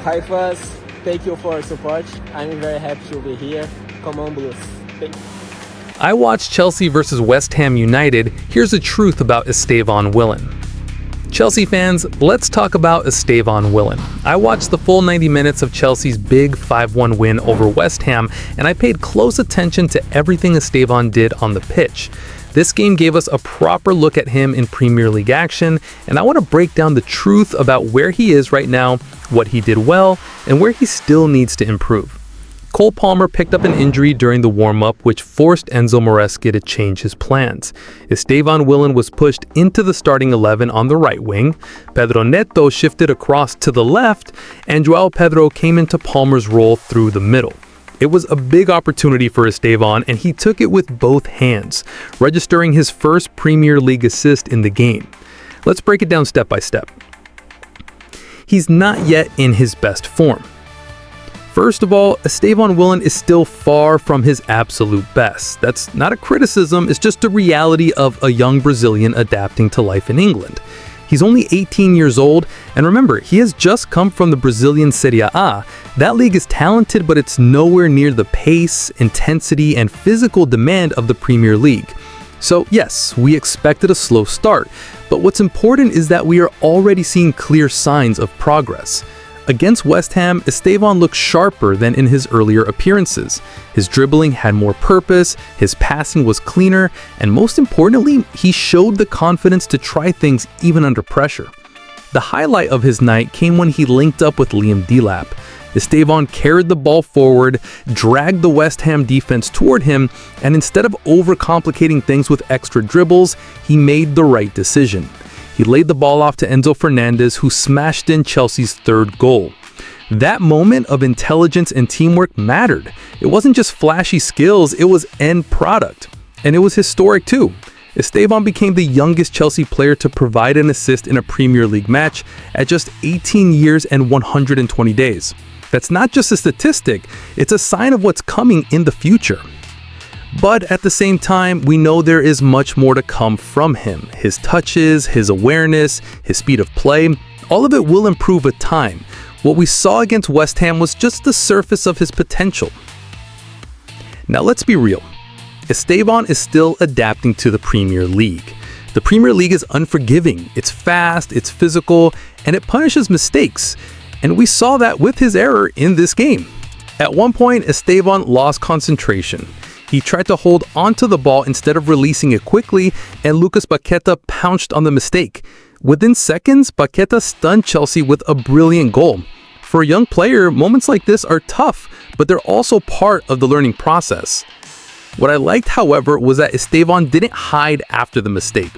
Hi fans, thank you for support. I'm very happy to be here. Come on Blues. Thank you. I watched Chelsea versus West Ham United. Here's the truth about Estevão Willan. Chelsea fans, let's talk about Estevão Willan. I watched the full 90 minutes of Chelsea's big 5-1 win over West Ham, and I paid close attention to everything Estevão did on the pitch. This game gave us a proper look at him in Premier League action, and I want to break down the truth about where he is right now, what he did well, and where he still needs to improve. Cole Palmer picked up an injury during the warm-up, which forced Enzo Maresca to change his plans. Estevão Willan was pushed into the starting 11 on the right wing, Pedro Neto shifted across to the left, and João Pedro came into Palmer's role through the middle. It was a big opportunity for Estevão, and he took it with both hands, registering his first Premier League assist in the game. Let's break it down step by step. He's not yet in his best form. First of all, Estevão Willan is still far from his absolute best. That's not a criticism, it's just a reality of a young Brazilian adapting to life in England. He's only 18 years old, and remember, he has just come from the Brazilian Serie A. That league is talented, but it's nowhere near the pace, intensity, and physical demand of the Premier League. So yes, we expected a slow start, but what's important is that we are already seeing clear signs of progress. Against West Ham, Estevão looked sharper than in his earlier appearances. His dribbling had more purpose, his passing was cleaner, and most importantly, he showed the confidence to try things even under pressure. The highlight of his night came when he linked up with Liam Delap. Estevão carried the ball forward, dragged the West Ham defense toward him, and instead of overcomplicating things with extra dribbles, he made the right decision. He laid the ball off to Enzo Fernandez, who smashed in Chelsea's third goal. That moment of intelligence and teamwork mattered. It wasn't just flashy skills, it was end product. And it was historic too. Estevão became the youngest Chelsea player to provide an assist in a Premier League match at just 18 years and 120 days. That's not just a statistic, it's a sign of what's coming in the future. But at the same time, we know there is much more to come from him. His touches, his awareness, his speed of play, all of it will improve with time. What we saw against West Ham was just the surface of his potential. Now let's be real. Estevão is still adapting to the Premier League. The Premier League is unforgiving. It's fast, it's physical, and it punishes mistakes. And we saw that with his error in this game. At one point, Estevão lost concentration. He tried to hold onto the ball instead of releasing it quickly, and Lucas Paqueta pounced on the mistake. Within seconds, Paqueta stunned Chelsea with a brilliant goal. For a young player, moments like this are tough, but they're also part of the learning process. What I liked, however, was that Estevão didn't hide after the mistake.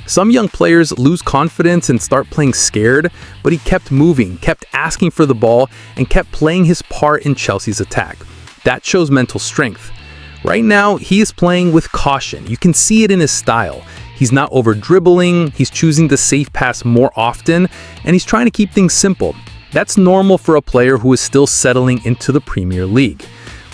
Some young players lose confidence and start playing scared, but he kept moving, kept asking for the ball, and kept playing his part in Chelsea's attack. That shows mental strength. Right now, he is playing with caution. You can see it in his style. He's not over-dribbling, he's choosing the safe pass more often, and he's trying to keep things simple. That's normal for a player who is still settling into the Premier League.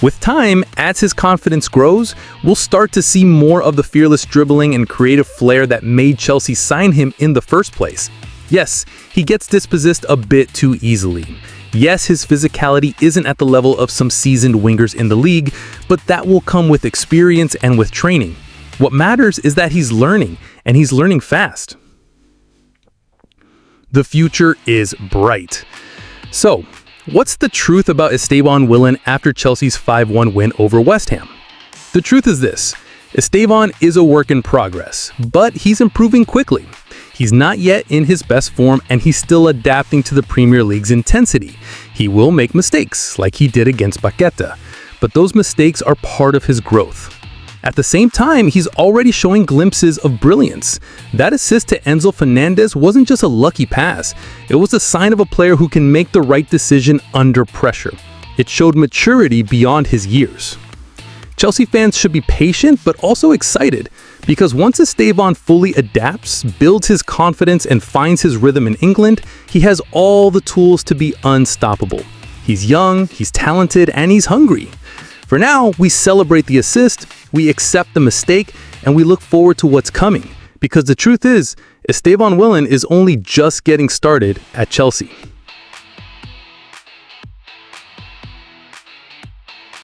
With time, as his confidence grows, we'll start to see more of the fearless dribbling and creative flair that made Chelsea sign him in the first place. Yes, he gets dispossessed a bit too easily. Yes, his physicality isn't at the level of some seasoned wingers in the league, but that will come with experience and with training. What matters is that he's learning, and he's learning fast. The future is bright. So, what's the truth about Estevão Willan after Chelsea's 5-1 win over West Ham? The truth is this: Estevão is a work in progress, but he's improving quickly. He's not yet in his best form, and he's still adapting to the Premier League's intensity. He will make mistakes, like he did against Paqueta, but those mistakes are part of his growth. At the same time, he's already showing glimpses of brilliance. That assist to Enzo Fernandez wasn't just a lucky pass. It was a sign of a player who can make the right decision under pressure. It showed maturity beyond his years. Chelsea fans should be patient but also excited, because once Estevão fully adapts, builds his confidence, and finds his rhythm in England, he has all the tools to be unstoppable. He's young, he's talented, and he's hungry. For now, we celebrate the assist, we accept the mistake, and we look forward to what's coming. Because the truth is, Estevão Willan is only just getting started at Chelsea.